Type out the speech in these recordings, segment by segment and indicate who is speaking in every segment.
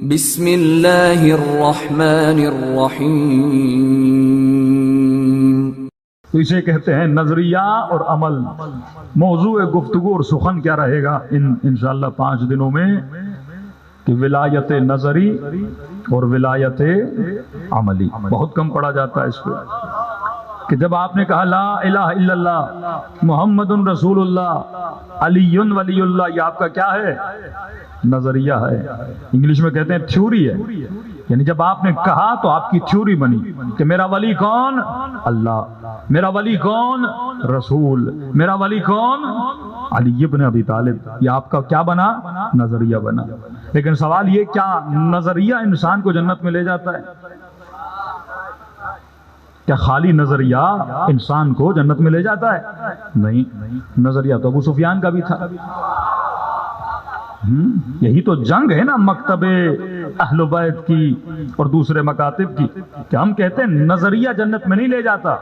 Speaker 1: بسم اللہ الرحمن الرحیم۔
Speaker 2: تو اسے کہتے ہیں نظریہ اور عمل۔ موضوع گفتگو اور سخن کیا رہے گا انشاءاللہ 5 دنوں میں کہ ولایت نظری اور ولایت عملی۔ بہت کم پڑھا جاتا ہے اس کو کہ جب آپ نے کہا لا الہ الا اللہ محمد رسول اللہ علی ولی اللہ، یہ آپ کا کیا ہے؟ نظریہ ہے۔ انگلش میں کہتے ہیں تھیوری ہے، یعنی جب آپ نے کہا تو آپ کی تھیوری بنی کہ میرا ولی کون؟ اللہ۔ میرا ولی کون؟ رسول۔ میرا ولی کون؟ علی ابن ابی طالب۔ یہ آپ کا کیا بنا؟ نظریہ بنا۔ لیکن سوال یہ، کیا نظریہ انسان کو جنت میں لے جاتا ہے؟ کیا خالی نظریہ انسان کو جنت میں لے جاتا ہے؟ نہیں، نظریہ تو ابو سفیان کا بھی تھا۔ یہی تو جنگ ہے نا مکتب اہل بیت کی اور دوسرے مکاتب کی، کہ ہم کہتے ہیں نظریہ جنت میں نہیں لے جاتا۔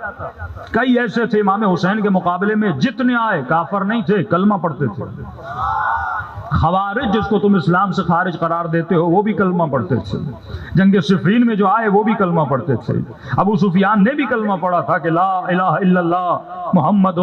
Speaker 2: کئی ایسے تھے امام حسین کے مقابلے میں، جتنے آئے کافر نہیں تھے، کلمہ پڑھتے تھے۔ خوارج جس کو تم اسلام سے خارج قرار دیتے ہو، وہ بھی کلمہ پڑھتے تھے۔ جنگ صفین میں جو آئے وہ بھی کلمہ پڑھتے تھے۔ ابو سفیان نے بھی کلمہ پڑھا تھا کہ لا الہ الا اللہ محمد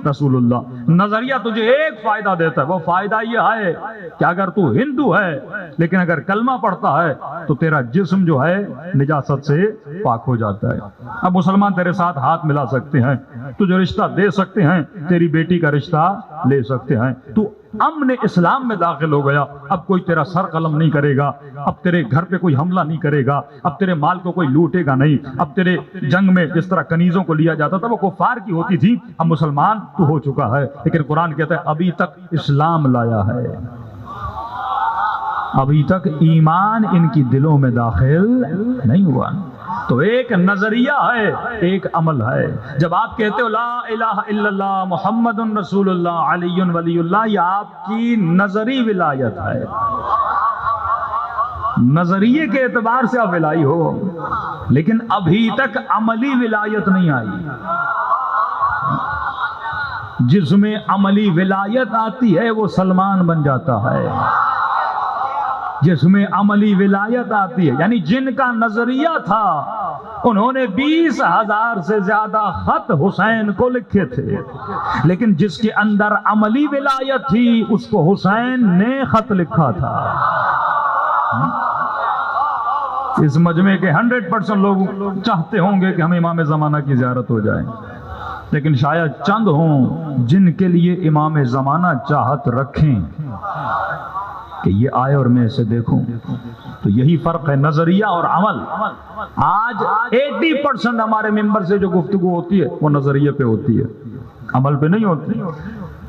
Speaker 2: رسول اللہ۔ نظریہ تجھے ایک فائدہ دیتا ہے، وہ فائدہ یہ ہے کہ اگر تو ہندو ہے لیکن اگر کلمہ پڑھتا ہے تو تیرا جسم جو ہے نجاست سے پاک ہو جاتا ہے۔ اب مسلمان تیرے ساتھ ہاتھ ملا سکتے ہیں، تجھے رشتہ دے سکتے ہیں، تیری بیٹی کا رشتہ لے سکتے ہیں۔ تو امن اسلام میں داخل ہو گیا، اب کوئی تیرا سر قلم نہیں کرے گا، اب تیرے گھر پہ کوئی حملہ نہیں کرے گا، اب تیرے مال کو کوئی لوٹے گا نہیں۔ اب تیرے جنگ میں جس طرح کنیزوں کو لیا جاتا تھا وہ کفار کی ہوتی تھی، اب مسلمان تو ہو چکا ہے۔ لیکن قرآن کہتا ہے ابھی تک اسلام لایا ہے، ابھی تک ایمان ان کی دلوں میں داخل نہیں ہوا۔ تو ایک نظریہ ہے، ایک عمل ہے۔ جب آپ کہتے ہو لا الہ الا اللہ محمد رسول اللہ علی ولی اللہ، یہ آپ کی نظری ولایت ہے۔ نظریے کے اعتبار سے آپ ولائی ہو، لیکن ابھی تک عملی ولایت نہیں آئی۔ جس میں عملی ولایت آتی ہے وہ سلمان بن جاتا ہے۔ جس میں عملی ولایت آتی ہے، یعنی جن کا نظریہ تھا انہوں نے 20,000 سے زیادہ خط حسین کو لکھے تھے، لیکن جس کے اندر عملی ولایت تھی اس کو حسین نے خط لکھا تھا۔ اس مجمع کے 100% لوگ چاہتے ہوں گے کہ ہم امام زمانہ کی زیارت ہو جائیں، لیکن شاید چند ہوں جن کے لیے امام زمانہ چاہت رکھیں کہ یہ آئے اور میں اسے دیکھوں۔ تو یہی فرق ہے نظریہ اور عمل۔ آج 80% ہمارے ممبر سے جو گفتگو ہوتی ہے وہ نظریے پہ ہوتی ہے، عمل پہ نہیں ہوتی۔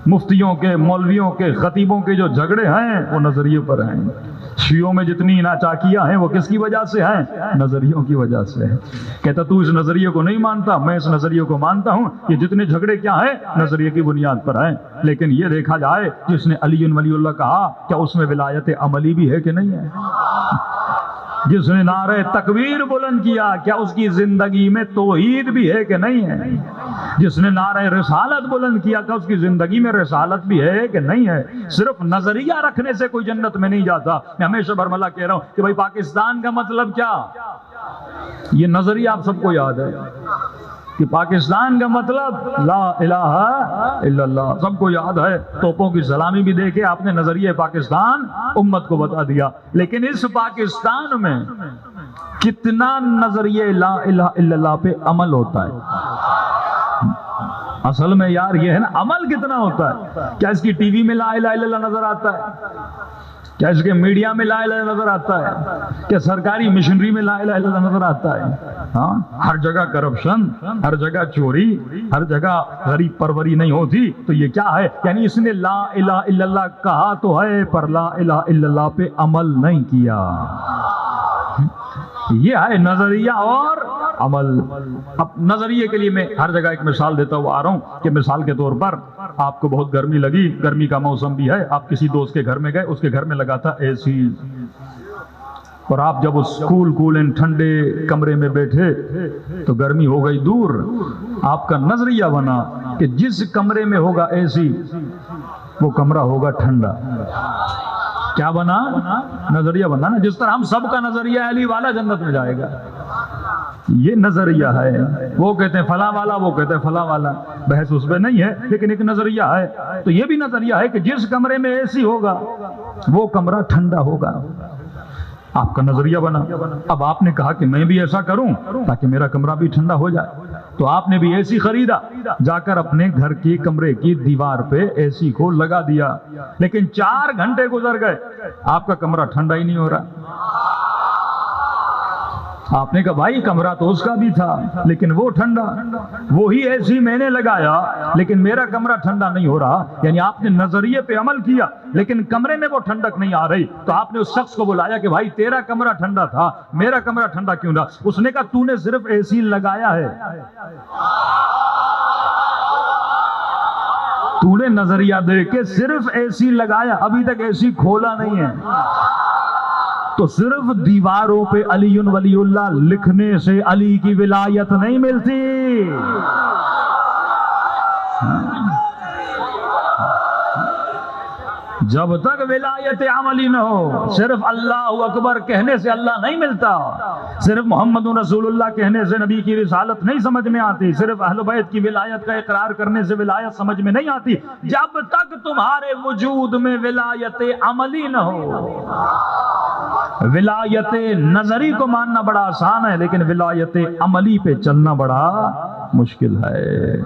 Speaker 2: مفتیوں کے، مولویوں کے، خطیبوں کے جو جھگڑے ہیں وہ نظریے پر ہیں۔ شیعوں میں جتنی ناچاکیاں ہیں وہ کس کی وجہ سے ہیں؟ نظریوں کی وجہ سے۔ کہتا تو اس نظریے کو نہیں مانتا، میں اس نظریے کو مانتا ہوں۔ یہ جتنے جھگڑے کیا ہیں؟ نظریے کی بنیاد پر ہیں۔ لیکن یہ دیکھا جائے جس نے علی ولی اللہ کہا، کیا اس میں ولایت عملی بھی ہے کہ نہیں ہے؟ جس نے نعرہ تکبیر بلند کیا، کیا اس کی زندگی میں توحید بھی ہے کہ نہیں ہے؟ جس نے نعرہ رسالت بلند کیا، کیا اس کی زندگی میں رسالت بھی ہے کہ نہیں ہے؟ صرف نظریہ رکھنے سے کوئی جنت میں نہیں جاتا۔ میں ہمیشہ برملا کہہ رہا ہوں کہ بھائی پاکستان کا مطلب کیا؟ یہ نظریہ آپ سب کو یاد ہے کہ پاکستان کا مطلب لا الہ الا اللہ، سب کو یاد ہے۔ توپوں کی سلامی بھی دے کے آپ نے نظریہ پاکستان امت کو بتا دیا۔ لیکن اس پاکستان میں کتنا نظریہ لا الہ الا اللہ پہ عمل ہوتا ہے؟ اصل میں یار یہ ہے نا، عمل کتنا ہوتا ہے؟ کیا اس کی ٹی وی میں لا الہ الا اللہ نظر آتا ہے؟ کیا اس کے میڈیا میں لا الہ الا اللہ نظر آتا ہے؟ کیا سرکاری مشنری میں لا الہ الا اللہ نظر آتا ہے؟ ہاں، ہر جگہ کرپشن، ہر جگہ چوری، ہر جگہ غریب پروری نہیں ہوتی۔ تو یہ کیا ہے؟ یعنی اس نے لا الہ الا اللہ کہا تو ہے پر لا الہ الا اللہ پہ عمل نہیں کیا۔ یہ ہے نظریہ اور عمل۔ اب نظریے کے لیے میں ہر جگہ ایک مثال دیتا ہوا آ رہا ہوں کہ مثال کے طور پر آپ کو بہت گرمی لگی، گرمی کا موسم بھی ہے، آپ کسی دوست کے گھر میں گئے، اس کے گھر میں لگا تھا اے سی، اور آپ جب اس کول اینڈ ٹھنڈے کمرے میں بیٹھے تو گرمی ہو گئی دور۔ آپ کا نظریہ بنا کہ جس کمرے میں ہوگا اے سی وہ کمرہ ہوگا ٹھنڈا۔ کیا بنا؟ نظریہ بنا نا. جس طرح ہم سب کا نظریہ علی والا جنت میں جائے گا، یہ نظریہ ہے. وہ کہتے ہیں فلاں والا، وہ کہتے ہیں فلاں والا، بحث اس پہ نہیں ہے، لیکن ایک نظریہ ہے. تو یہ بھی نظریہ ہے کہ جس کمرے میں اے سی ہوگا وہ کمرہ ٹھنڈا ہوگا. آپ کا نظریہ بنا. اب آپ نے کہا کہ میں بھی ایسا کروں تاکہ میرا کمرہ بھی ٹھنڈا ہو جائے. تو آپ نے بھی اے سی خریدا، جا کر اپنے گھر کی کمرے کی دیوار پہ اے سی کو لگا دیا، لیکن 4 گھنٹے گزر گئے، آپ کا کمرہ ٹھنڈا ہی نہیں ہو رہا. آپ نے کہا بھائی کمرہ تو اس کا بھی تھا لیکن وہ ٹھنڈا، وہی اے سی میں نے لگایا لیکن میرا کمرہ ٹھنڈا نہیں ہو رہا. یعنی آپ نے نظریے پہ عمل کیا لیکن کمرے میں وہ ٹھنڈک نہیں آ رہی. تو آپ نے اس شخص کو بلایا کہ بھائی تیرا کمرہ ٹھنڈا تھا، میرا کمرہ ٹھنڈا کیوں رہا؟ اس نے کہا تو نے صرف اے سی لگایا ہے، تو نے نظریہ دے کے صرف اے سی لگایا، ابھی تک اے سی کھولا نہیں ہے. تو صرف دیواروں پہ علی ولی اللہ لکھنے سے علی کی ولایت نہیں ملتی. جب تک ولایت عملی نہ ہو، صرف اللہ اکبر کہنے سے اللہ نہیں ملتا، صرف محمد رسول اللہ کہنے سے نبی کی رسالت نہیں سمجھ میں آتی، صرف اہل بیت کی ولایت کا اقرار کرنے سے ولایت سمجھ میں نہیں آتی. جب تک تمہارے وجود میں ولایت عملی نہ ہو. ولایت نظری کو ماننا بڑا آسان ہے لیکن ولایت عملی پہ چلنا بڑا مشکل ہے.